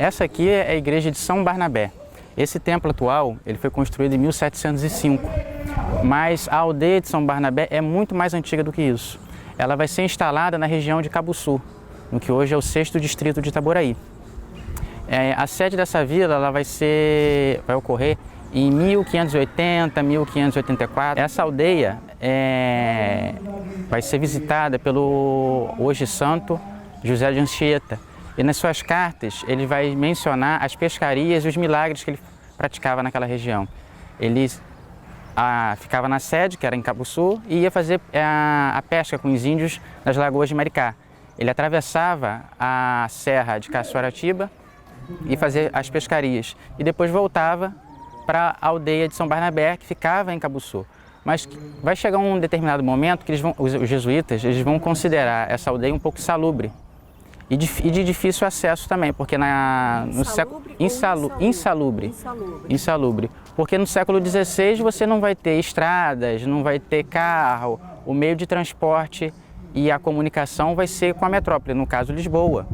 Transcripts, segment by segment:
Essa aqui é a igreja de São Barnabé. Esse templo atual ele foi construído em 1705, mas a aldeia de São Barnabé é muito mais antiga do que isso. Ela vai ser instalada na região de Cabuçu, no que hoje é o 6º distrito de Itaboraí. A sede dessa vila ela vai ocorrer em 1580, 1584. Essa aldeia vai ser visitada pelo hoje santo José de Anchieta. E nas suas cartas ele vai mencionar as pescarias e os milagres que ele praticava naquela região. Ele ficava na sede, que era em Cabuçu, e ia fazer a pesca com os índios nas lagoas de Maricá. Ele atravessava a serra de Caçoaratiba e fazia as pescarias. E depois voltava para a aldeia de São Barnabé, que ficava em Cabuçu. Mas vai chegar um determinado momento que os jesuítas vão considerar essa aldeia um pouco insalubre. E de difícil acesso também, porque insalubre. Porque no século XVI você não vai ter estradas, não vai ter carro, o meio de transporte e a comunicação vai ser com a metrópole, no caso Lisboa.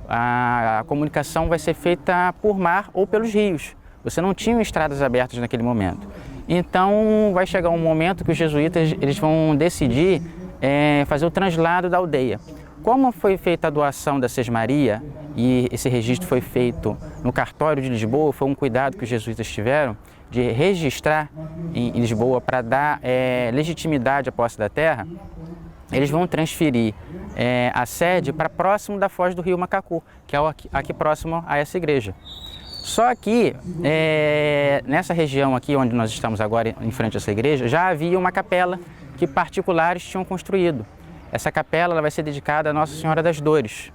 A comunicação vai ser feita por mar ou pelos rios. Você não tinha estradas abertas naquele momento. Então vai chegar um momento que os jesuítas vão decidir fazer o translado da aldeia. Como foi feita a doação da Sesmaria e esse registro foi feito no cartório de Lisboa, foi um cuidado que os jesuítas tiveram de registrar em Lisboa para dar legitimidade à posse da terra, eles vão transferir a sede para próximo da foz do rio Macacu, que é aqui próximo a essa igreja. Só que nessa região aqui onde nós estamos agora, em frente a essa igreja, já havia uma capela que particulares tinham construído. Essa capela ela vai ser dedicada a Nossa Senhora das Dores.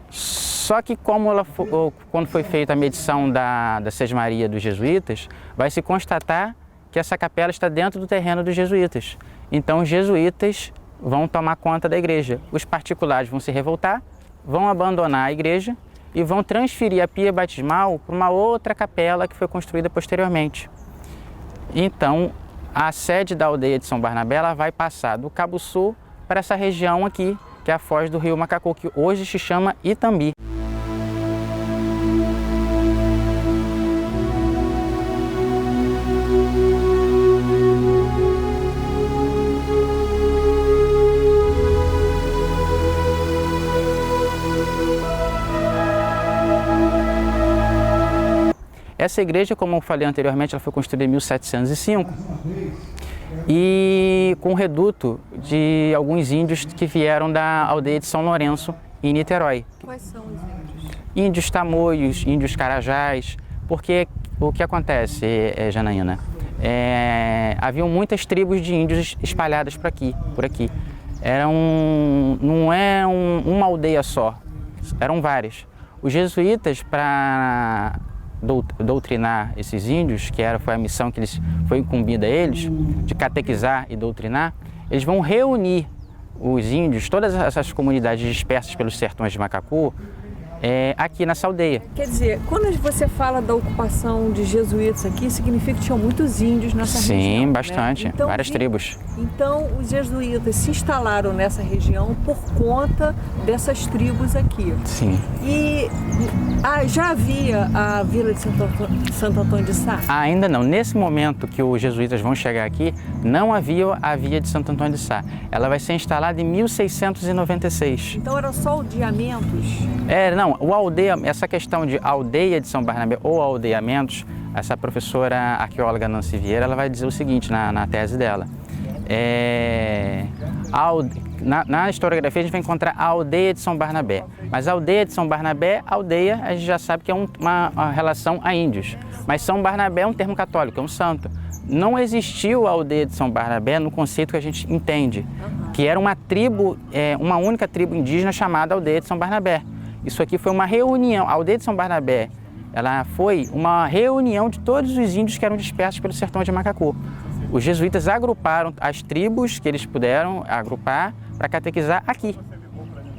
Só que quando foi feita a medição da Sesmaria dos jesuítas, vai se constatar que essa capela está dentro do terreno dos jesuítas. Então os jesuítas vão tomar conta da igreja. Os particulares vão se revoltar, vão abandonar a igreja e vão transferir a pia batismal para uma outra capela que foi construída posteriormente. Então a sede da aldeia de São Barnabé ela vai passar do Cabuçu para essa região aqui, que é a foz do rio Macacu, que hoje se chama Itambi. Essa igreja, como eu falei anteriormente, ela foi construída em 1705 e com o reduto de alguns índios que vieram da aldeia de São Lourenço, em Niterói. Quais são os índios? Índios tamoios, índios carajás, porque o que acontece, Janaína? Haviam muitas tribos de índios espalhadas por aqui. Não é uma aldeia só, eram várias. Os jesuítas, para doutrinar esses índios, foi a missão que foi incumbida a eles, de catequizar e doutrinar, eles vão reunir os índios, todas essas comunidades dispersas pelos sertões de Macacu, aqui nessa aldeia. Quer dizer, quando você fala da ocupação de jesuítas aqui, significa que tinham muitos índios nessa região? Sim, bastante, né? Então, várias tribos. Então, os jesuítas se instalaram nessa região por conta dessas tribos aqui. Sim. E já havia a vila de Santo Antônio de Sá? Ainda não. Nesse momento que os jesuítas vão chegar aqui, não havia a vila de Santo Antônio de Sá. Ela vai ser instalada em 1696. Então eram só aldeamentos? Não. Essa questão de aldeia de São Barnabé ou aldeamentos, essa professora arqueóloga Nancy Vieira, ela vai dizer o seguinte na tese dela. Na historiografia a gente vai encontrar a aldeia de São Barnabé, mas a aldeia de São Barnabé, aldeia, a gente já sabe que é uma relação a índios, mas São Barnabé é um termo católico, é um santo. Não existiu a aldeia de São Barnabé no conceito que a gente entende, que era uma tribo, uma única tribo indígena chamada aldeia de São Barnabé. Isso aqui foi uma reunião, a aldeia de São Barnabé, ela foi uma reunião de todos os índios que eram dispersos pelo sertão de Macacu. Os jesuítas agruparam as tribos que eles puderam agrupar para catequizar aqui.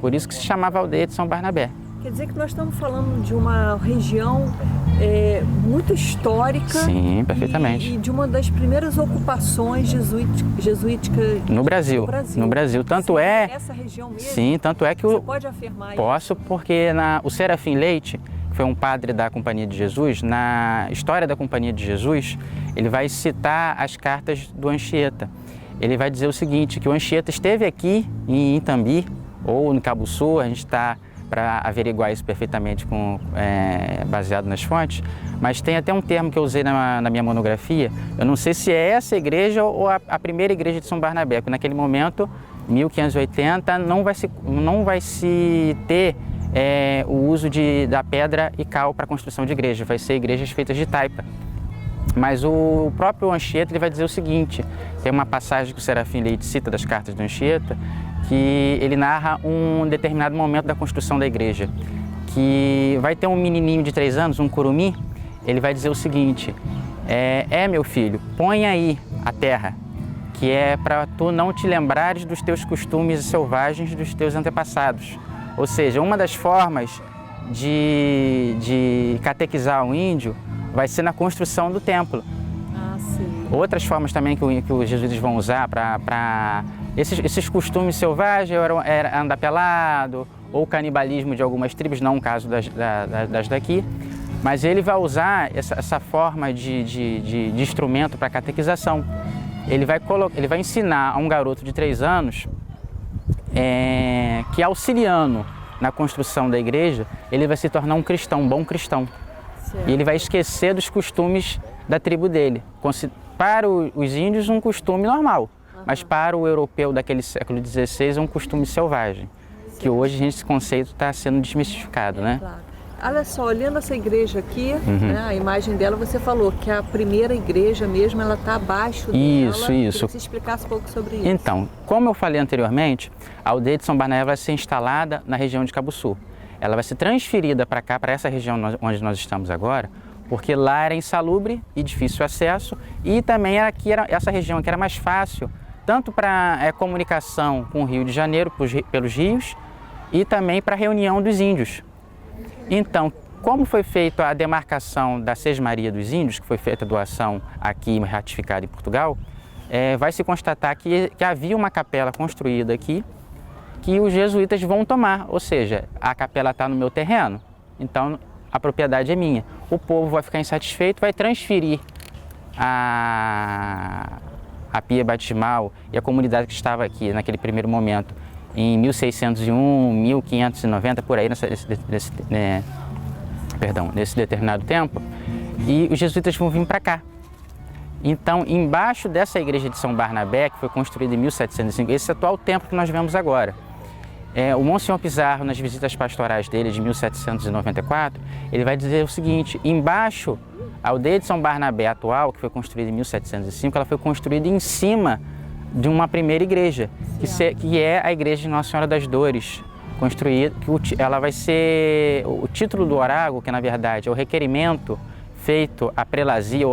Por isso que se chamava aldeia de São Barnabé. Quer dizer que nós estamos falando de uma região muito histórica. Sim, perfeitamente. E de uma das primeiras ocupações jesuíticas no Brasil. No Brasil. Tanto sim, é. Essa região mesmo? Sim, tanto é que você pode afirmar posso, isso? Porque o Serafim Leite foi um padre da Companhia de Jesus, na história da Companhia de Jesus, ele vai citar as cartas do Anchieta. Ele vai dizer o seguinte, que o Anchieta esteve aqui em Intambi, ou no Cabo Sul, a gente está para averiguar isso perfeitamente baseado nas fontes, mas tem até um termo que eu usei na minha monografia, eu não sei se é essa igreja ou a primeira igreja de São Barnabé, porque naquele momento, 1580, não vai se ter o uso da pedra e cal para a construção de igreja, vai ser igrejas feitas de taipa. Mas o próprio Anchieta ele vai dizer o seguinte, tem uma passagem que o Serafim Leite cita das cartas do Anchieta, que ele narra um determinado momento da construção da igreja, que vai ter um menininho de 3 anos, um curumim, ele vai dizer o seguinte, meu filho, põe aí a terra, que é para tu não te lembrares dos teus costumes selvagens dos teus antepassados. Ou seja, uma das formas de catequizar o índio vai ser na construção do templo. Sim. Outras formas também que os jesuítas vão usar para esses costumes selvagens era andar pelado ou canibalismo de algumas tribos, não o caso das daqui, mas ele vai usar essa forma de instrumento para catequização. Ele vai ensinar a um garoto de 3 anos que auxiliando na construção da igreja, ele vai se tornar um cristão, um bom cristão. Certo. E ele vai esquecer dos costumes da tribo dele. Para os índios, um costume normal, mas para o europeu daquele século XVI é um costume selvagem, certo. Que hoje esse conceito está sendo desmistificado, né? Claro. Olha só, olhando essa igreja aqui, né, a imagem dela, você falou que a primeira igreja mesmo, ela está abaixo dela. Isso. Queria que você explicasse um pouco sobre isso. Então, como eu falei anteriormente, a aldeia de São Barnabé vai ser instalada na região de Cabo Sul. Ela vai ser transferida para cá, para essa região onde nós estamos agora, porque lá era insalubre e difícil acesso, e também essa região aqui era mais fácil, tanto para comunicação com o Rio de Janeiro, pelos rios, e também para a reunião dos índios. Então, como foi feita a demarcação da Sesmaria dos Índios, que foi feita a doação aqui ratificada em Portugal, vai se constatar que havia uma capela construída aqui que os jesuítas vão tomar, ou seja, a capela está no meu terreno, então a propriedade é minha. O povo vai ficar insatisfeito, vai transferir a pia batismal e a comunidade que estava aqui naquele primeiro momento em 1601, 1590, por aí, nesse determinado tempo, e os jesuítas vão vir para cá. Então, embaixo dessa igreja de São Barnabé, que foi construída em 1705, esse atual templo que nós vemos agora, o Monsenhor Pizarro, nas visitas pastorais dele de 1794, ele vai dizer o seguinte, embaixo, a aldeia de São Barnabé atual, que foi construída em 1705, ela foi construída em cima de uma primeira igreja, que é a igreja de Nossa Senhora das Dores, construída, ela vai ser o título do oráculo, que na verdade é o requerimento feito à prelazia,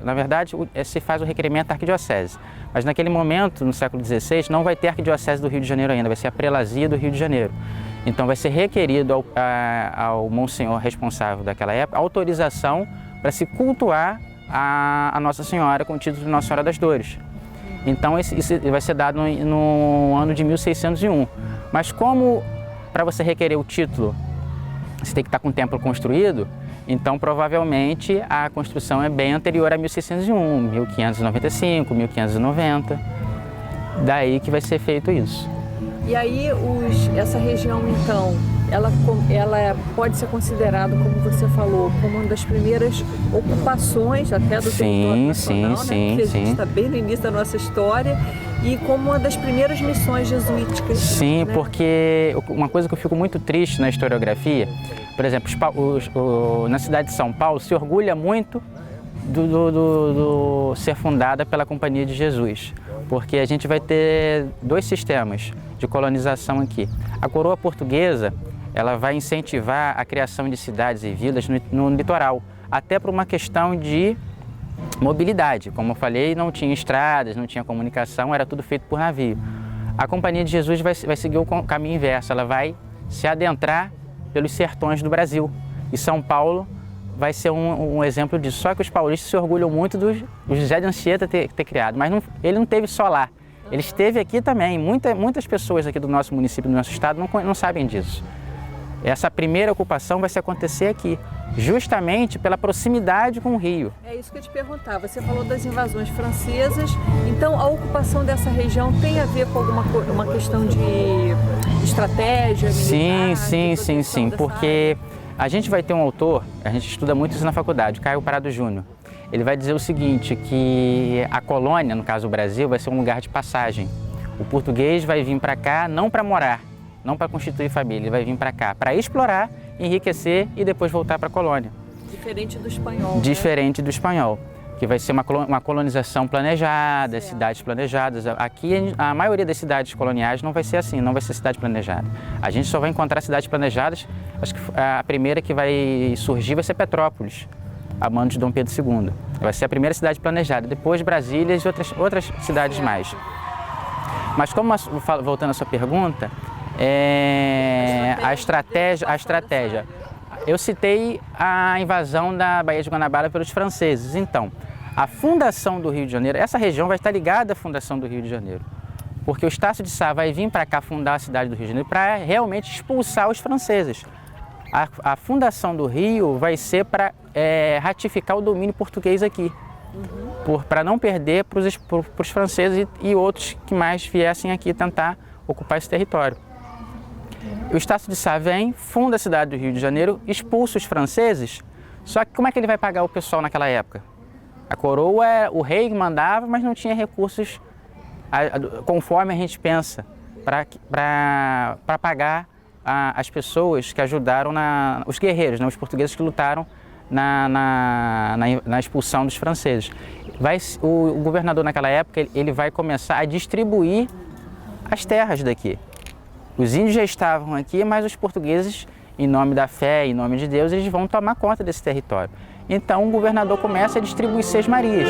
na verdade se faz o requerimento à arquidiocese, mas naquele momento, no século XVI, não vai ter arquidiocese do Rio de Janeiro ainda, vai ser a prelazia do Rio de Janeiro. Então vai ser requerido ao monsenhor responsável daquela época autorização para se cultuar a Nossa Senhora com o título de Nossa Senhora das Dores. Então isso vai ser dado no ano de 1601. Mas como para você requerer o título você tem que estar com o templo construído, então provavelmente a construção é bem anterior a 1601, 1595, 1590. Daí que vai ser feito isso. E aí essa região então, ela pode ser considerada, como você falou, como uma das primeiras ocupações até do território nacional, né? Porque a gente está bem no início da nossa história, e como uma das primeiras missões jesuíticas. Sim, né? Porque uma coisa que eu fico muito triste na historiografia, por exemplo, na cidade de São Paulo se orgulha muito do ser fundada pela Companhia de Jesus, porque a gente vai ter 2 sistemas de colonização aqui. A coroa portuguesa, ela vai incentivar a criação de cidades e vilas no litoral, até por uma questão de mobilidade. Como eu falei, não tinha estradas, não tinha comunicação, era tudo feito por navio. A Companhia de Jesus vai seguir o caminho inverso, ela vai se adentrar pelos sertões do Brasil. E São Paulo vai ser um exemplo disso. Só que os paulistas se orgulham muito do José de Anchieta ter criado, mas ele não teve só lá. Ele esteve aqui também. Muitas pessoas aqui do nosso município, do nosso estado, não sabem disso. Essa primeira ocupação vai se acontecer aqui, justamente pela proximidade com o rio. É isso que eu te perguntava. Você falou das invasões francesas, então a ocupação dessa região tem a ver com uma questão de estratégia militar? Sim, porque a gente vai ter um autor, a gente estuda muito isso na faculdade, Caio Prado Júnior. Ele vai dizer o seguinte, que a colônia, no caso o Brasil, vai ser um lugar de passagem. O português vai vir para cá não para morar, não para constituir família, ele vai vir para cá para explorar, enriquecer e depois voltar para a colônia. Diferente do espanhol. Diferente do espanhol, que vai ser uma colonização planejada, cidades planejadas. Aqui a maioria das cidades coloniais não vai ser assim, não vai ser cidade planejada. A gente só vai encontrar cidades planejadas, acho que a primeira que vai surgir vai ser Petrópolis, a mando de Dom Pedro II. Vai ser a primeira cidade planejada, depois Brasília e outras cidades mais. Mas como, voltando à sua pergunta, a estratégia. Eu citei a invasão da Baía de Guanabara pelos franceses. Então, a fundação do Rio de Janeiro, essa região vai estar ligada à fundação do Rio de Janeiro. Porque o Estácio de Sá vai vir para cá fundar a cidade do Rio de Janeiro para realmente expulsar os franceses. A fundação do Rio vai ser para ratificar o domínio português aqui. Para não perder para os franceses e outros que mais viessem aqui tentar ocupar esse território. O Estácio de Sá vem, funda a cidade do Rio de Janeiro, expulsa os franceses, só que como é que ele vai pagar o pessoal naquela época? A coroa, o rei mandava, mas não tinha recursos, conforme a gente pensa, para pagar as pessoas que ajudaram, os guerreiros, né, os portugueses que lutaram na expulsão dos franceses. O governador naquela época ele vai começar a distribuir as terras daqui. Os índios já estavam aqui, mas os portugueses, em nome da fé, em nome de Deus, eles vão tomar conta desse território. Então o governador começa a distribuir sesmarias.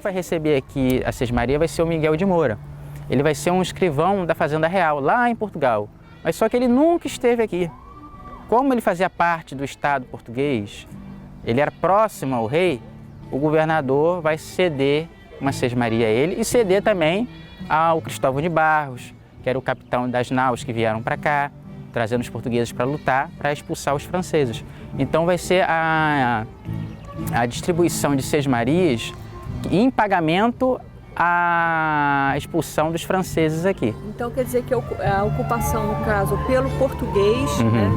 Vai receber aqui a sesmaria vai ser o Miguel de Moura. Ele vai ser um escrivão da Fazenda Real, lá em Portugal. Mas só que ele nunca esteve aqui. Como ele fazia parte do Estado português, ele era próximo ao rei, o governador vai ceder uma sesmaria a ele e ceder também ao Cristóvão de Barros, que era o capitão das naus que vieram para cá, trazendo os portugueses para lutar, para expulsar os franceses. Então vai ser a distribuição de sesmarias em pagamento à expulsão dos franceses aqui. Então quer dizer que a ocupação, no caso, pelo português, né,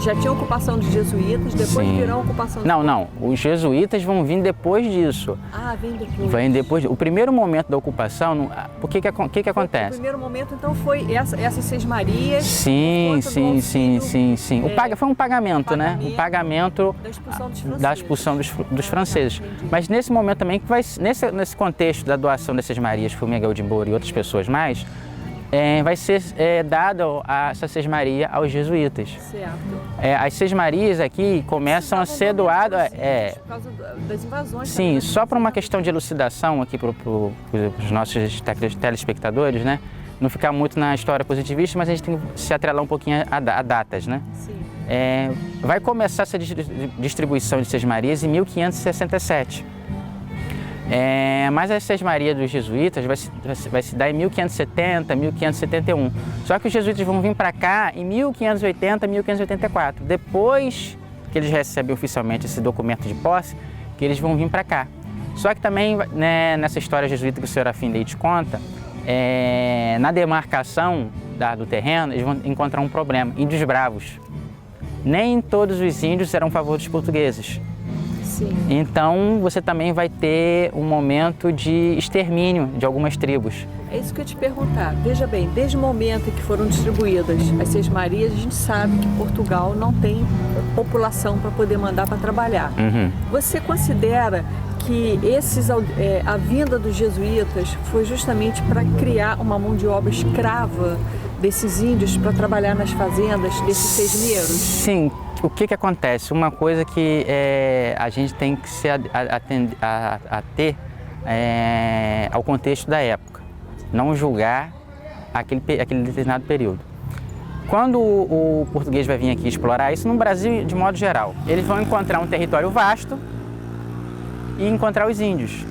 já tinha ocupação dos jesuítas, depois virão a ocupação... Não, os jesuítas vão vir depois disso. Ah, vem depois. Vem depois. O primeiro momento da ocupação, o que acontece? O primeiro momento, então, foi essas sesmarias... Sim. Foi um pagamento, né? Um pagamento da expulsão dos franceses. Mas nesse momento também, nesse contexto da doação dessas Marias para o Miguel de Moura e outras pessoas mais, vai ser dada essa sesmaria aos jesuítas. Certo. As sesmarias aqui começam a ser doadas... Por causa das invasões. Sim, só por uma questão de elucidação aqui para os nossos telespectadores, né? Não ficar muito na história positivista, mas a gente tem que se atrelar um pouquinho a datas, né? Sim. Vai começar essa distribuição de sesmarias em 1567. Mas a sesmaria dos jesuítas vai se dar em 1570, 1571. Só que os jesuítas vão vir para cá em 1580, 1584. Depois que eles recebem oficialmente esse documento de posse, que eles vão vir para cá. Só que também, né, nessa história jesuíta que o Serafim Leite conta, na demarcação do terreno, eles vão encontrar um problema: índios bravos. Nem todos os índios eram a favor dos portugueses. Sim. Então você também vai ter um momento de extermínio de algumas tribos. É isso que eu ia te perguntar. Veja bem, desde o momento em que foram distribuídas as Seis Marias, a gente sabe que Portugal não tem população para poder mandar para trabalhar. Você considera que a vinda dos jesuítas foi justamente para criar uma mão de obra escrava desses índios para trabalhar nas fazendas desses sesmeiros? Sim. O que acontece? Uma coisa que a gente tem que se ater ao contexto da época, não julgar aquele determinado período. Quando o português vai vir aqui explorar isso no Brasil de modo geral, eles vão encontrar um território vasto e encontrar os índios.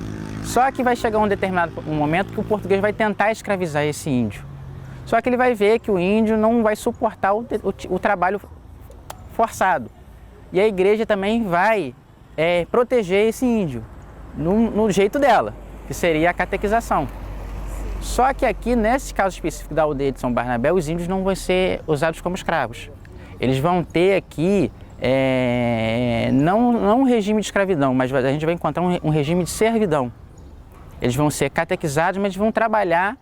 Só que vai chegar um determinado momento que o português vai tentar escravizar esse índio. Só que ele vai ver que o índio não vai suportar o trabalho forçado. E a igreja também vai proteger esse índio no jeito dela, que seria a catequização. Só que aqui, nesse caso específico da aldeia de São Barnabé, os índios não vão ser usados como escravos. Eles vão ter aqui, não um regime de escravidão, mas a gente vai encontrar um regime de servidão. Eles vão ser catequizados, mas vão trabalhar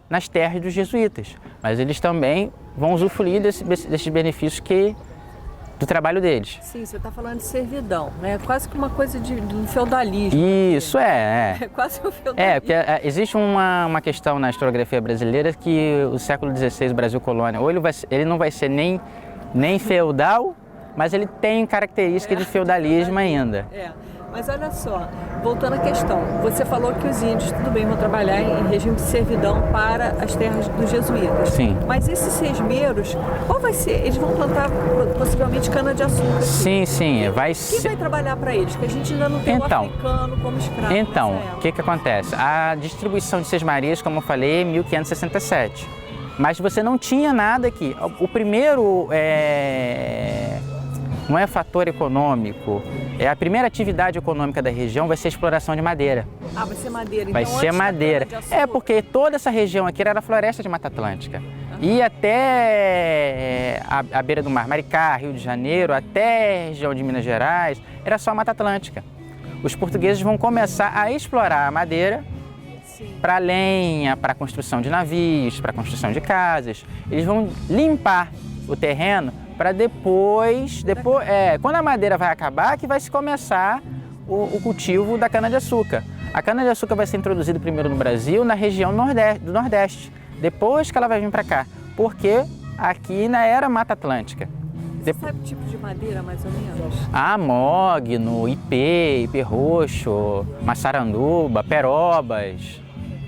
nas terras dos jesuítas. Mas eles também vão usufruir desses benefícios do trabalho deles. Sim, você está falando de servidão, né? Quase que uma coisa do feudalismo. Isso, É quase um feudalismo. Porque existe uma questão na historiografia brasileira que o século XVI, o Brasil colônia, ou ele não vai ser nem feudal, mas ele tem características de feudalismo ainda. Mas olha só, voltando à questão, você falou que os índios, tudo bem, vão trabalhar em regime de servidão para as terras dos jesuítas. Sim. Mas esses sesmeiros, qual vai ser? Eles vão plantar possivelmente cana-de-açúcar. Sim. Quem vai trabalhar para eles? Porque a gente ainda não tem o africano como escravo. Então, o que acontece? A distribuição de Sesmarias, como eu falei, é 1567. Mas você não tinha nada aqui. O primeiro não é fator econômico. A primeira atividade econômica da região vai ser a exploração de madeira. Ah, vai ser madeira. Vai ser madeira. Porque toda essa região aqui era floresta de Mata Atlântica. E até a beira do mar, Maricá, Rio de Janeiro, até a região de Minas Gerais, era só Mata Atlântica. Os portugueses vão começar a explorar a madeira para lenha, para construção de navios, para construção de casas. Eles vão limpar o terreno para depois, quando a madeira vai acabar, que vai se começar o cultivo da cana-de-açúcar. A cana-de-açúcar vai ser introduzida primeiro no Brasil, na região do Nordeste, depois que ela vai vir para cá, porque aqui ainda era Mata Atlântica. Você sabe o tipo de madeira, mais ou menos? Mogno, ipê roxo, maçaranduba, perobas.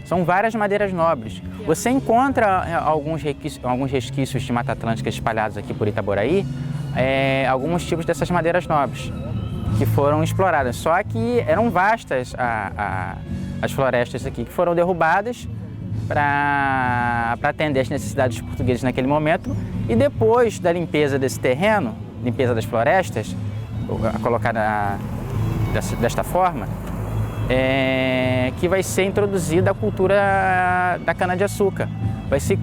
São várias madeiras nobres. Você encontra alguns resquícios de Mata Atlântica espalhados aqui por Itaboraí, alguns tipos dessas madeiras nobres que foram exploradas. Só que eram vastas as florestas aqui, que foram derrubadas para atender as necessidades dos portugueses naquele momento. E depois da limpeza desse terreno, limpeza das florestas, colocada desta forma, que vai ser introduzida a cultura da cana-de-açúcar. Vai se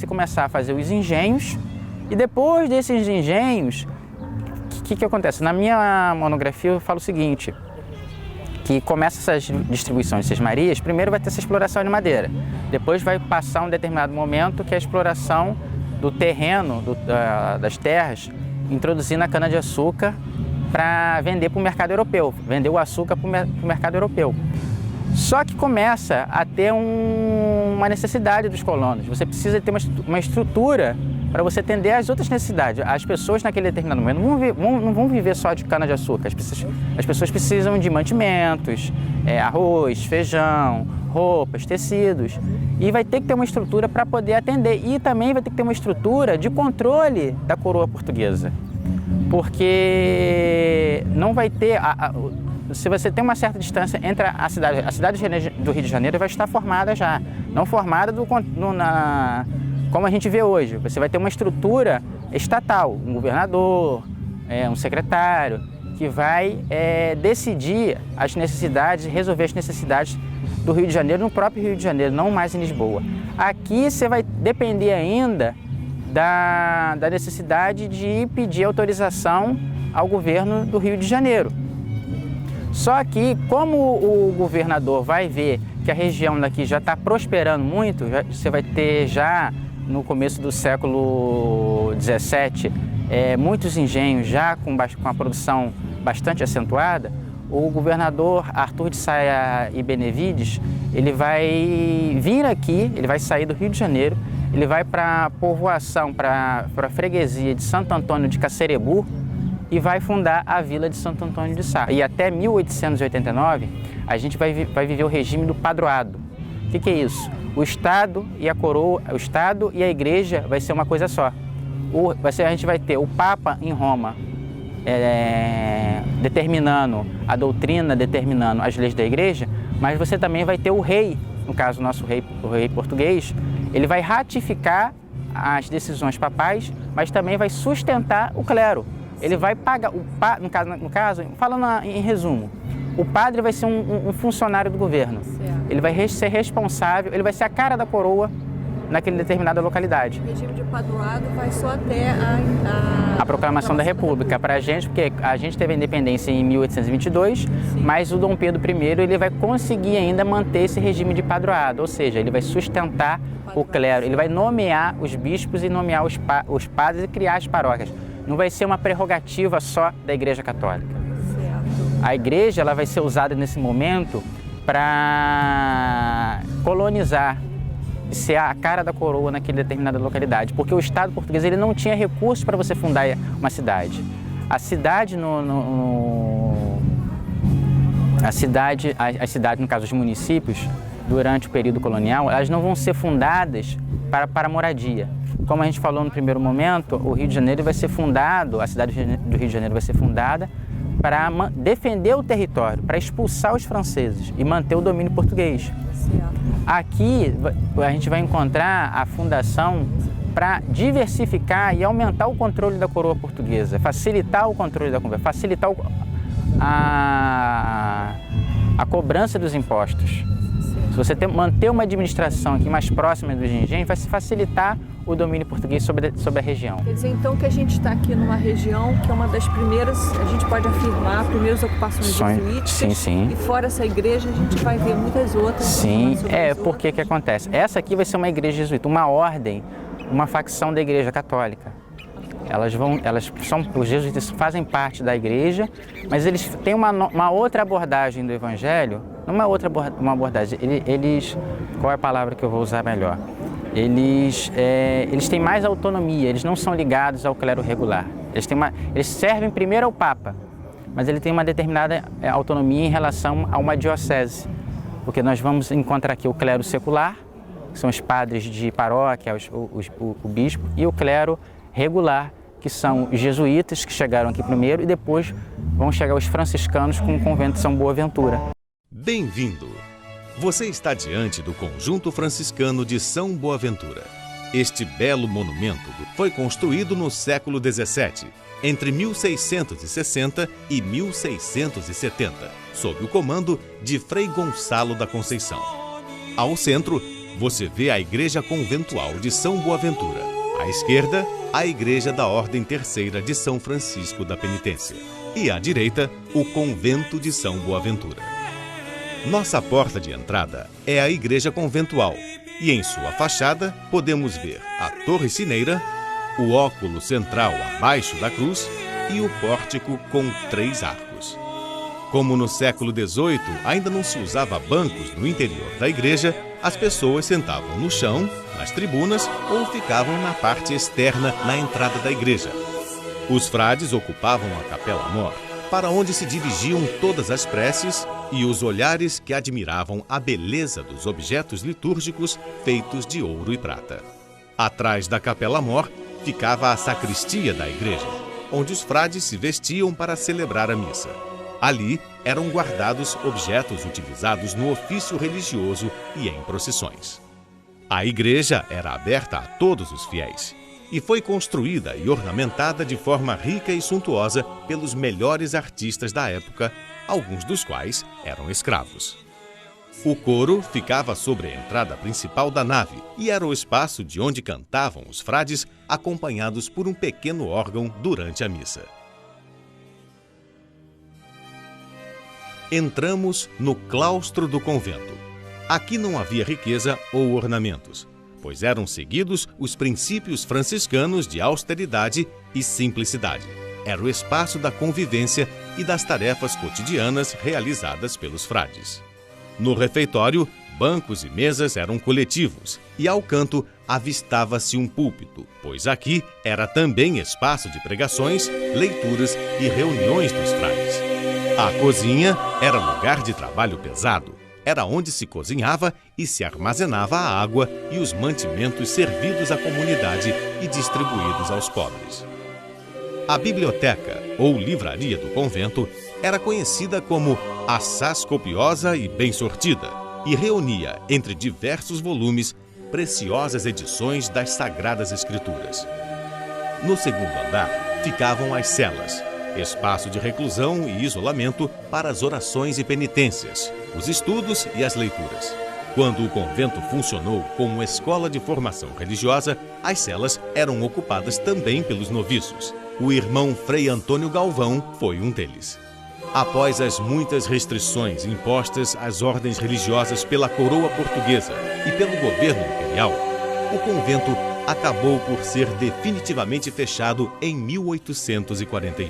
começar a fazer os engenhos e depois desses engenhos, o que acontece? Na minha monografia eu falo o seguinte, que começa essas distribuições de sesmarias, primeiro vai ter essa exploração de madeira, depois vai passar um determinado momento que é a exploração do terreno, das terras, introduzindo a cana-de-açúcar para vender para o mercado europeu, vender o açúcar para o mercado europeu. Só que começa a ter uma necessidade dos colonos. Você precisa ter uma estrutura para você atender às outras necessidades. As pessoas naquele determinado momento não vão viver só de cana-de-açúcar. As pessoas precisam de mantimentos, arroz, feijão, roupas, tecidos. E vai ter que ter uma estrutura para poder atender. E também vai ter que ter uma estrutura de controle da coroa portuguesa. Porque não vai ter... se você tem uma certa distância entre a cidade do Rio de Janeiro vai estar formada já, não formada como a gente vê hoje. Você vai ter uma estrutura estatal, um governador, um secretário, que vai decidir as necessidades, resolver as necessidades do Rio de Janeiro no próprio Rio de Janeiro, não mais em Lisboa. Aqui você vai depender ainda da necessidade de pedir autorização ao governo do Rio de Janeiro. Só que, como o governador vai ver que a região daqui já está prosperando muito, você vai ter já no começo do século XVII muitos engenhos já com a produção bastante acentuada, o governador Arthur de Saia e Benevides, ele vai vir aqui, ele vai sair do Rio de Janeiro, ele vai para a povoação, para a freguesia de Santo Antônio de Cacerebu e vai fundar a vila de Santo Antônio de Sá. E até 1889, a gente vai viver o regime do padroado. O que é isso? O Estado e a coroa, o Estado e a Igreja vai ser uma coisa só. A gente vai ter o Papa em Roma, determinando a doutrina, determinando as leis da Igreja, mas você também vai ter o rei, no caso o nosso rei, o rei português, ele vai ratificar as decisões papais, mas também vai sustentar o clero. Ele vai pagar, no caso, falando em resumo, o padre vai ser um funcionário do governo. Certo. Ele vai ser responsável, ele vai ser a cara da coroa naquela determinada localidade. O regime de padroado vai só até a proclamação da República para a gente, porque a gente teve a independência em 1822, sim, mas o Dom Pedro I ele vai conseguir ainda manter esse regime de padroado, ou seja, ele vai sustentar o clero, ele vai nomear os bispos e nomear os padres e criar as paróquias. Não vai ser uma prerrogativa só da Igreja Católica. Certo. A Igreja ela vai ser usada nesse momento para colonizar, ser a cara da coroa naquela determinada localidade, porque o Estado português ele não tinha recursos para você fundar uma cidade. A cidade as cidades, no caso os municípios, durante o período colonial, elas não vão ser fundadas para moradia. Como a gente falou no primeiro momento, o Rio de Janeiro vai ser fundado, a cidade do Rio de Janeiro vai ser fundada para defender o território, para expulsar os franceses e manter o domínio português. Aqui a gente vai encontrar a fundação para diversificar e aumentar o controle da coroa portuguesa, facilitar o controle da coroa, facilitar a cobrança dos impostos. Se você manter uma administração aqui mais próxima dos engenhos, vai se facilitar o domínio português sobre a região. Quer dizer, então, que a gente está aqui numa região que é uma das primeiras, a gente pode afirmar, primeiras ocupações jesuíticas. Sim, sim. E fora essa igreja, a gente vai ver muitas outras. Sim, porque que acontece? Essa aqui vai ser uma igreja jesuíta, uma ordem, uma facção da Igreja Católica. Os jesuítas fazem parte da igreja, mas eles têm uma outra abordagem do Evangelho, uma abordagem, qual é a palavra que eu vou usar melhor? Eles têm mais autonomia, eles não são ligados ao clero regular. Eles servem primeiro ao Papa, mas ele tem uma determinada autonomia em relação a uma diocese, porque nós vamos encontrar aqui o clero secular, que são os padres de paróquia, o bispo, e o clero regular, que são os jesuítas, que chegaram aqui primeiro, e depois vão chegar os franciscanos com o convento de São Boaventura. Bem-vindo! Você está diante do Conjunto Franciscano de São Boaventura. Este belo monumento foi construído no século XVII, entre 1660 e 1670, sob o comando de Frei Gonçalo da Conceição. Ao centro, você vê a Igreja Conventual de São Boaventura. À esquerda, a Igreja da Ordem Terceira de São Francisco da Penitência. E à direita, o Convento de São Boaventura. Nossa porta de entrada é a Igreja Conventual e em sua fachada podemos ver a Torre Sineira, o óculo central abaixo da cruz e o pórtico com 3 arcos. Como no século XVIII ainda não se usava bancos no interior da igreja, as pessoas sentavam no chão, nas tribunas ou ficavam na parte externa na entrada da igreja. Os frades ocupavam a capela-mor, para onde se dirigiam todas as preces e os olhares que admiravam a beleza dos objetos litúrgicos feitos de ouro e prata. Atrás da capela-mor ficava a sacristia da igreja, onde os frades se vestiam para celebrar a missa. Ali eram guardados objetos utilizados no ofício religioso e em procissões. A igreja era aberta a todos os fiéis e foi construída e ornamentada de forma rica e suntuosa pelos melhores artistas da época, alguns dos quais eram escravos. O coro ficava sobre a entrada principal da nave e era o espaço de onde cantavam os frades, acompanhados por um pequeno órgão durante a missa. entramos no claustro do convento. Aqui não havia riqueza ou ornamentos, pois eram seguidos os princípios franciscanos de austeridade e simplicidade. Era o espaço da convivência e das tarefas cotidianas realizadas pelos frades. No refeitório, bancos e mesas eram coletivos e ao canto avistava-se um púlpito, pois aqui era também espaço de pregações, leituras e reuniões dos frades. A cozinha era lugar de trabalho pesado. Era onde se cozinhava e se armazenava a água e os mantimentos servidos à comunidade e distribuídos aos pobres. A biblioteca, ou livraria do convento, era conhecida como assaz copiosa e bem sortida, e reunia, entre diversos volumes, preciosas edições das Sagradas Escrituras. No segundo andar ficavam as celas, espaço de reclusão e isolamento para as orações e penitências, os estudos e as leituras. Quando o convento funcionou como escola de formação religiosa, as celas eram ocupadas também pelos noviços. O irmão Frei Antônio Galvão foi um deles. Após as muitas restrições impostas às ordens religiosas pela coroa portuguesa e pelo governo imperial, o convento acabou por ser definitivamente fechado em 1841.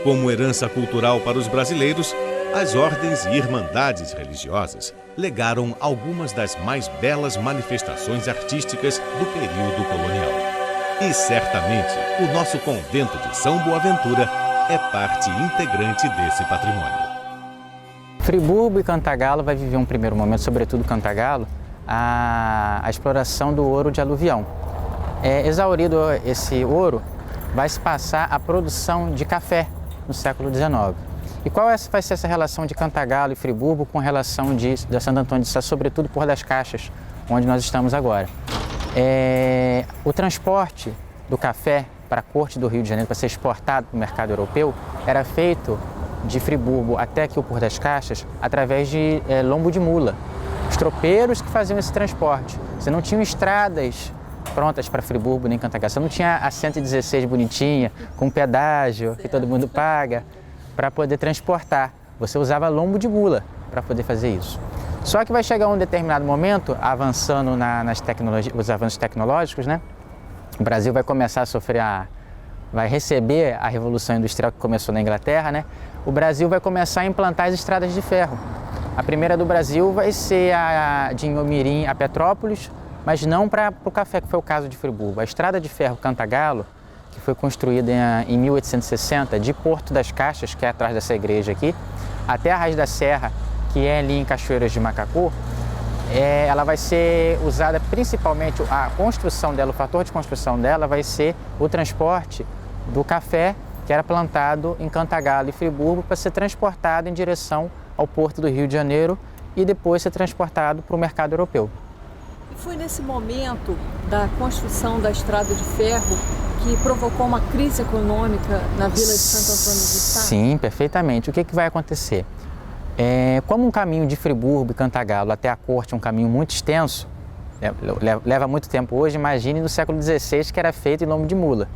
Como herança cultural para os brasileiros, as ordens e irmandades religiosas legaram algumas das mais belas manifestações artísticas do período colonial. E certamente o nosso convento de São Boaventura é parte integrante desse patrimônio. Friburgo e Cantagalo vai viver um primeiro momento, sobretudo Cantagalo, a exploração do ouro de aluvião. Exaurido esse ouro, vai se passar a produção de café no século XIX. E qual vai ser essa relação de Cantagalo e Friburgo com a relação de Santo Antônio de Sá, sobretudo por das Caixas, onde nós estamos agora? O transporte do café para a corte do Rio de Janeiro, para ser exportado para o mercado europeu, era feito de Friburgo até aqui o Porto das Caixas através de lombo de mula. Os tropeiros que faziam esse transporte. Você não tinha estradas prontas para Friburgo nem Cantagalo. Você não tinha a 116 bonitinha, com pedágio, que todo mundo paga, para poder transportar. Você usava lombo de mula para poder fazer isso. Só que vai chegar um determinado momento, avançando nas tecnologias, os avanços tecnológicos, né? O Brasil vai começar a sofrer, vai receber a Revolução Industrial que começou na Inglaterra, né? O Brasil vai começar a implantar as estradas de ferro. A primeira do Brasil vai ser a de Inhomirim a Petrópolis, mas não para o café, que foi o caso de Friburgo. A estrada de ferro Cantagalo, que foi construída em 1860, de Porto das Caixas, que é atrás dessa igreja aqui, até a Raiz da Serra, que é ali em Cachoeiras de Macacu, ela vai ser usada principalmente, a construção dela, o fator de construção dela vai ser o transporte do café que era plantado em Cantagalo e Friburgo para ser transportado em direção ao Porto do Rio de Janeiro e depois ser transportado para o mercado europeu. E foi nesse momento da construção da estrada de ferro que provocou uma crise econômica na vila de Santo Antônio de Sá? Sim, perfeitamente. O que vai acontecer? Como um caminho de Friburgo e Cantagalo até a corte é um caminho muito extenso, leva muito tempo hoje, imagine no século XVI que era feito em lombo de mula.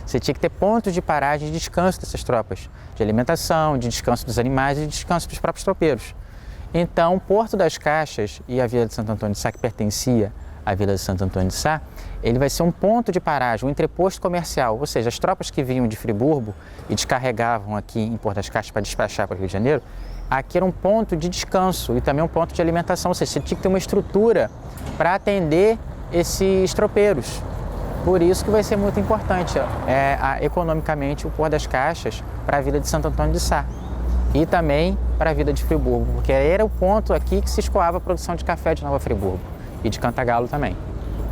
Você tinha que ter pontos de paragem e descanso dessas tropas, de alimentação, de descanso dos animais e de descanso dos próprios tropeiros. Então, Porto das Caixas e a vila de Santo Antônio de Sá, que pertencia à vila de Santo Antônio de Sá, ele vai ser um ponto de paragem, um entreposto comercial, ou seja, as tropas que vinham de Friburgo e descarregavam aqui em Porto das Caixas para despachar para o Rio de Janeiro, aqui era um ponto de descanso e também um ponto de alimentação, ou seja, você tinha que ter uma estrutura para atender esses tropeiros. Por isso que vai ser muito importante economicamente o Porto das Caixas para a vila de Santo Antônio de Sá e também para a vila de Friburgo, porque era o ponto aqui que se escoava a produção de café de Nova Friburgo e de Cantagalo também.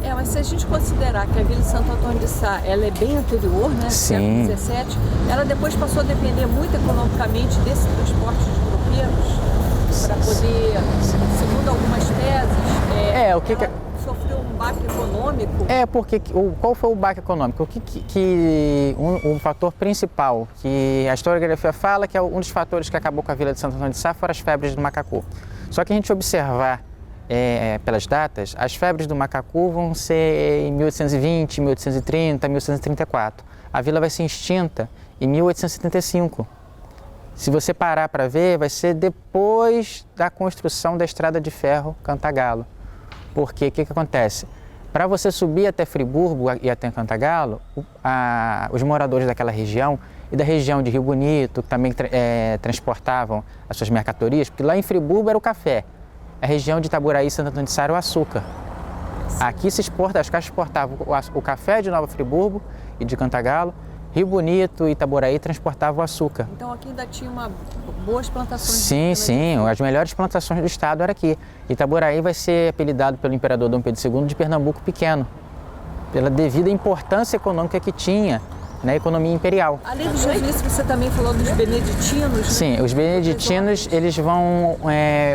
Mas se a gente considerar que a vila de Santo Antônio de Sá ela é bem anterior, né, Sim. século XVII, ela depois passou a depender muito economicamente desse transporte de tropeiros para poder, segundo algumas teses, ela sofreu um baque econômico. Porque qual foi o baque econômico? O fator principal que a historiografia fala que é um dos fatores que acabou com a vila de Santo Antônio de Sá foram as febres do macacu. Só que a gente observar pelas datas, as febres do macacu vão ser em 1820, 1830, 1834. A vila vai ser extinta em 1875. Se você parar para ver, vai ser depois da construção da estrada de ferro Cantagalo. Porque o que acontece? Para você subir até Friburgo e até Cantagalo, os moradores daquela região e da região de Rio Bonito, que também transportavam as suas mercadorias, porque lá em Friburgo era o café, a região de Itaboraí e Santo Antônio de Sá era o açúcar. Aqui se exporta, as caixas exportavam o café de Nova Friburgo e de Cantagalo, Rio Bonito e Itaboraí transportavam o açúcar. Então aqui ainda tinha boas plantações. Sim, as melhores plantações do estado eram aqui. Itaboraí vai ser apelidado pelo imperador Dom Pedro II de Pernambuco Pequeno, pela devida importância econômica que tinha na economia imperial. Além dos jesuítas, você também falou dos beneditinos? Sim, os beneditinos eles vão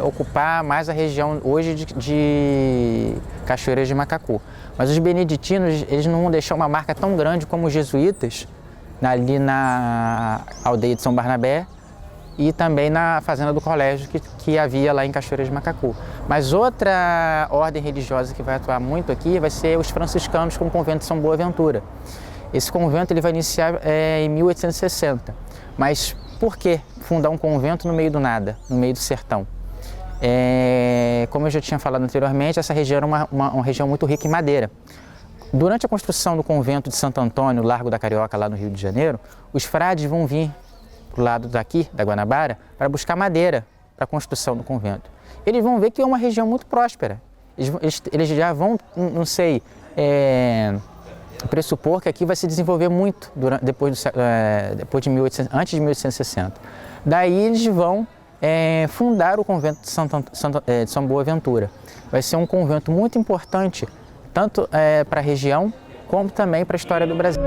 ocupar mais a região hoje de Cachoeiras de Macacu. Mas os beneditinos eles não vão deixar uma marca tão grande como os jesuítas, ali na aldeia de São Barnabé e também na fazenda do colégio que havia lá em Cachoeiras de Macacu. Mas outra ordem religiosa que vai atuar muito aqui vai ser os franciscanos com o convento de São Boaventura. Esse convento ele vai iniciar em 1860. Mas por que fundar um convento no meio do nada, no meio do sertão? Como eu já tinha falado anteriormente, essa região era uma região muito rica em madeira. Durante a construção do convento de Santo Antônio, Largo da Carioca, lá no Rio de Janeiro, os frades vão vir para o lado daqui, da Guanabara, para buscar madeira para a construção do convento. Eles vão ver que é uma região muito próspera. Eles já vão, não sei, pressupor que aqui vai se desenvolver muito antes de 1860. Daí eles vão fundar o convento de São Boaventura. Vai ser um convento muito importante, tanto para a região, como também para a história do Brasil.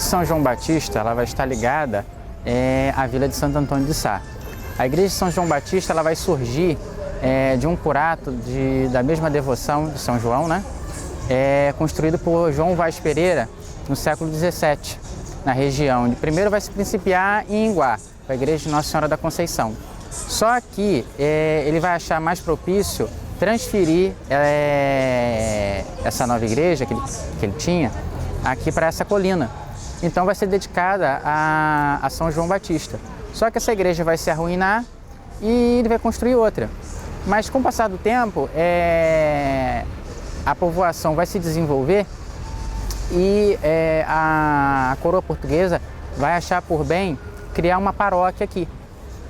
São João Batista ela vai estar ligada à Vila de Santo Antônio de Sá. A igreja de São João Batista ela vai surgir de um curato da mesma devoção de São João, né? Construído por João Vaz Pereira no século XVII, na região. Primeiro vai se principiar em Inguá, a igreja de Nossa Senhora da Conceição. Só que ele vai achar mais propício transferir essa nova igreja que ele tinha aqui para essa colina. Então vai ser dedicada a São João Batista. Só que essa igreja vai se arruinar e ele vai construir outra. Mas com o passar do tempo, a povoação vai se desenvolver e a coroa portuguesa vai achar por bem criar uma paróquia aqui.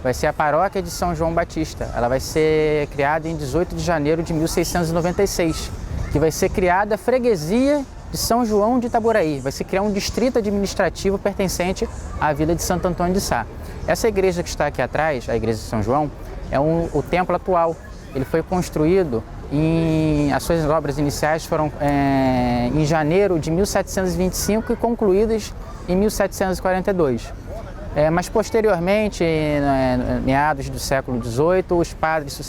Vai ser a paróquia de São João Batista. Ela vai ser criada em 18 de janeiro de 1696, que vai ser criada a freguesia de São João de Itaboraí. Vai se criar um distrito administrativo pertencente à Vila de Santo Antônio de Sá. Essa igreja que está aqui atrás, a igreja de São João, é o templo atual. Ele foi construído as suas obras iniciais foram em janeiro de 1725 e concluídas em 1742. Mas posteriormente, meados do século XVIII, os padres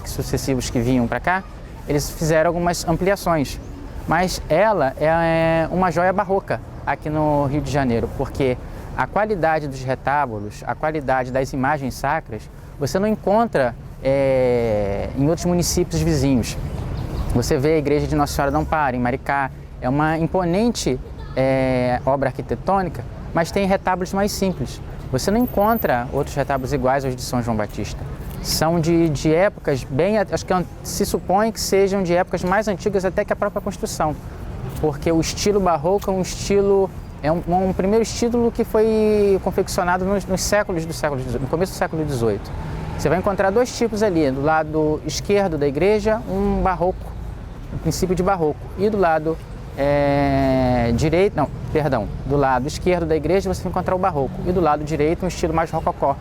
sucessivos que vinham para cá, eles fizeram algumas ampliações. Mas ela é uma joia barroca aqui no Rio de Janeiro, porque a qualidade dos retábulos, a qualidade das imagens sacras, você não encontra em outros municípios vizinhos. Você vê a igreja de Nossa Senhora do Amparo, em Maricá, é uma imponente obra arquitetônica, mas tem retábulos mais simples. Você não encontra outros retábulos iguais aos de São João Batista. São de épocas bem, acho que se supõe que sejam de épocas mais antigas até que a própria construção, porque o estilo barroco é um estilo, um primeiro estilo que foi confeccionado no começo do século XVIII. Você vai encontrar dois tipos ali, do lado esquerdo da igreja, um barroco, um princípio de barroco, e do lado do lado esquerdo da igreja você vai encontrar o barroco, e do lado direito um estilo mais rococó,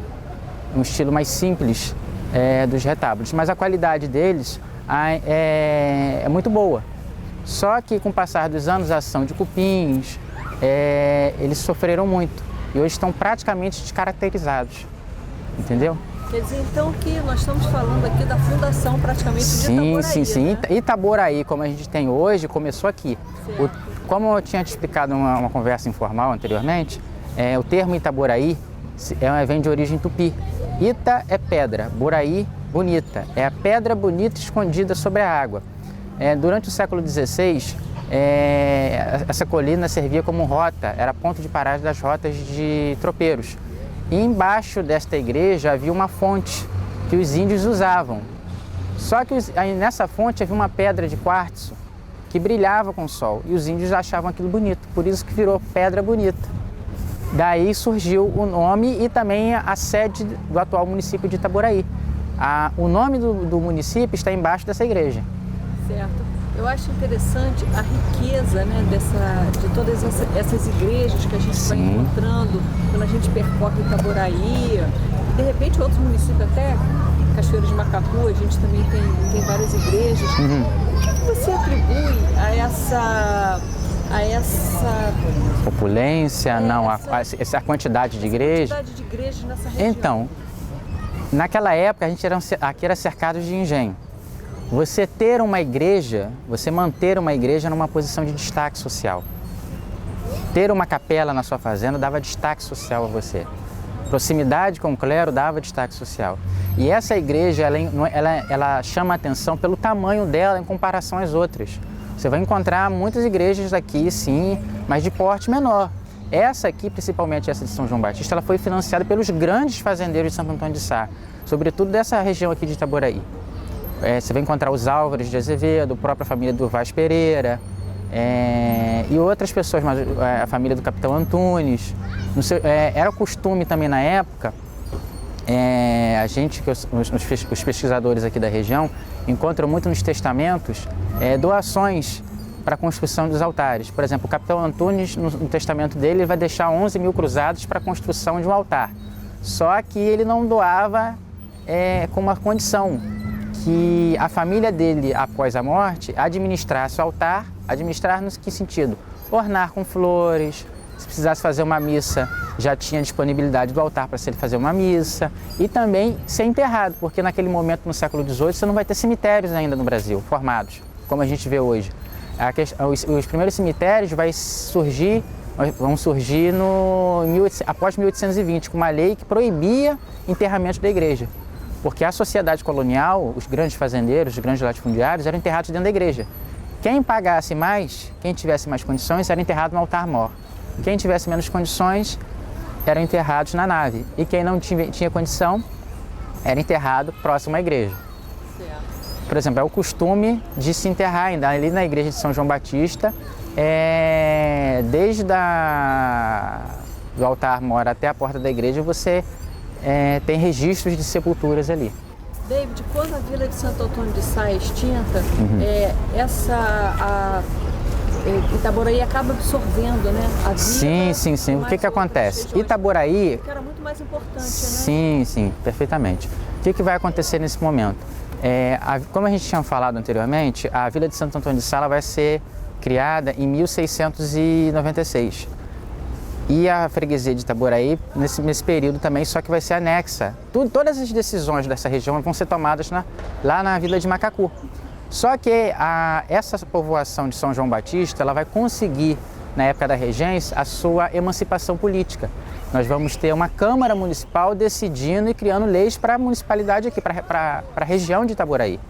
um estilo mais simples dos retábulos, mas a qualidade deles é muito boa. Só que com o passar dos anos, a ação de cupins, eles sofreram muito e hoje estão praticamente descaracterizados, entendeu? Quer dizer, então, que nós estamos falando aqui da fundação praticamente de Itaboraí, Sim. né? Itaboraí, como a gente tem hoje, começou aqui. Como eu tinha te explicado em uma conversa informal anteriormente, o termo Itaboraí vem de origem tupi. Ita é pedra, Boraí, bonita. É a pedra bonita escondida sobre a água. Durante o século XVI, essa colina servia como rota, era ponto de paragem das rotas de tropeiros. E embaixo desta igreja havia uma fonte que os índios usavam. Só que nessa fonte havia uma pedra de quartzo que brilhava com o sol e os índios achavam aquilo bonito, por isso que virou Pedra Bonita. Daí surgiu o nome e também a sede do atual município de Itaboraí. O nome do município está embaixo dessa igreja. Certo. Eu acho interessante a riqueza, né, de todas essas igrejas que a gente vai encontrando quando a gente percorre Itaboraí, de repente outros municípios até, Cachoeiro de Macacu, a gente também tem várias igrejas. O que você atribui a essa opulência, essa quantidade de igrejas? Quantidade de igrejas nessa região? Então, naquela época aqui era cercado de engenho. Você manter uma igreja numa posição de destaque social. Ter uma capela na sua fazenda dava destaque social a você. Proximidade com o clero dava destaque social. E essa igreja, ela chama a atenção pelo tamanho dela em comparação às outras. Você vai encontrar muitas igrejas aqui, sim, mas de porte menor. Essa aqui, principalmente essa de São João Batista, ela foi financiada pelos grandes fazendeiros de Santo Antônio de Sá, sobretudo dessa região aqui de Itaboraí. Você vai encontrar os Álvares de Azevedo, a própria família do Vaz Pereira e outras pessoas, a família do Capitão Antunes. Era costume também na época, os pesquisadores aqui da região encontram muito nos testamentos doações para a construção dos altares. Por exemplo, o Capitão Antunes, no testamento dele, ele vai deixar 11 mil cruzados para a construção de um altar. Só que ele não doava com uma condição, que a família dele, após a morte, administrasse o altar. Administrar no que sentido? Ornar com flores, se precisasse fazer uma missa, já tinha disponibilidade do altar para se ele fazer uma missa, e também ser enterrado, porque naquele momento, no século XVIII, você não vai ter cemitérios ainda no Brasil, formados, como a gente vê hoje. Os primeiros cemitérios vão surgir após 1820, com uma lei que proibia enterramento da igreja. Porque a sociedade colonial, os grandes fazendeiros, os grandes latifundiários, eram enterrados dentro da igreja. Quem pagasse mais, quem tivesse mais condições, era enterrado no altar-mor. Quem tivesse menos condições, eram enterrados na nave. E quem não tinha condição, era enterrado próximo à igreja. Por exemplo, é o costume de se enterrar ainda ali na igreja de São João Batista, desde do altar-mor até a porta da igreja, você tem registros de sepulturas ali. David, quando a vila de Santo Antônio de Sá é extinta, Itaboraí acaba absorvendo, né, a vila. Sim. O que acontece? Itaboraí... Que era muito mais importante, né? Sim, perfeitamente. O que vai acontecer nesse momento? Como a gente tinha falado anteriormente, a vila de Santo Antônio de Sá vai ser criada em 1696. e a freguesia de Itaboraí nesse período também, só que vai ser anexa. Todas as decisões dessa região vão ser tomadas lá na Vila de Macacu. Só que essa povoação de São João Batista, ela vai conseguir, na época da regência, a sua emancipação política. Nós vamos ter uma Câmara Municipal decidindo e criando leis para a municipalidade aqui, para a região de Itaboraí.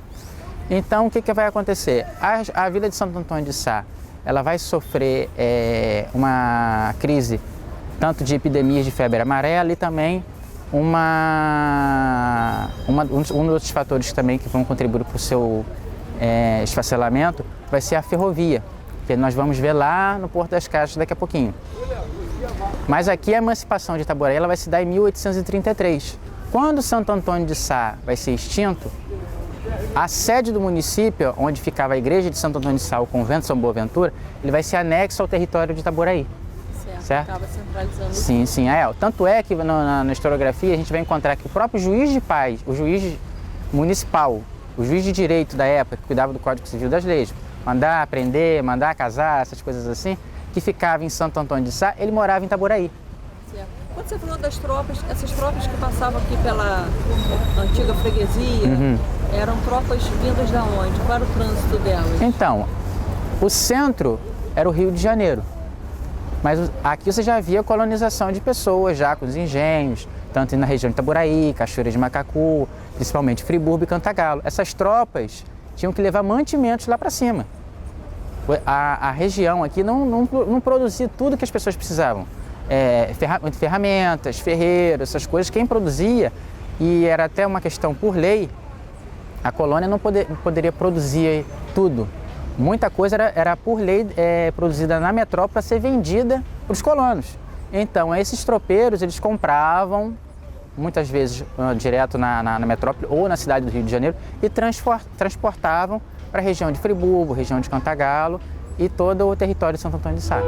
Então, o que vai acontecer? A Vila de Santo Antônio de Sá, ela vai sofrer uma crise tanto de epidemias de febre amarela e também um dos fatores também que vão contribuir para o seu esfacelamento vai ser a ferrovia, que nós vamos ver lá no Porto das Caixas daqui a pouquinho. Mas aqui a emancipação de Itaboraí ela vai se dar em 1833. Quando Santo Antônio de Sá vai ser extinto, a sede do município, onde ficava a igreja de Santo Antônio de Sá, o convento de São Boaventura, ele vai ser anexo ao território de Itaboraí. Certo? Acaba centralizando. Sim, sim. Tanto é que na historiografia a gente vai encontrar que o próprio juiz de paz, o juiz municipal, o juiz de direito da época, que cuidava do Código Civil das leis, mandar prender, mandar casar, essas coisas assim, que ficava em Santo Antônio de Sá, ele morava em Itaboraí. Certo. Quando você falou das tropas, essas tropas que passavam aqui pela antiga freguesia, eram tropas vindas de onde? Qual era o trânsito delas? Então, o centro era o Rio de Janeiro, mas aqui você já via colonização de pessoas, já com os engenhos, tanto na região de Itaboraí, Cachoeira de Macacu, principalmente Friburgo e Cantagalo. Essas tropas tinham que levar mantimentos lá para cima. A região aqui não produzia tudo que as pessoas precisavam. Ferramentas, ferreiros, essas coisas, quem produzia, e era até uma questão por lei, a colônia não poderia produzir tudo. Muita coisa era por lei produzida na metrópole para ser vendida para os colonos. Então, esses tropeiros, eles compravam, muitas vezes direto na metrópole ou na cidade do Rio de Janeiro, e transportavam para a região de Friburgo, região de Cantagalo e todo o território de Santo Antônio de Sá.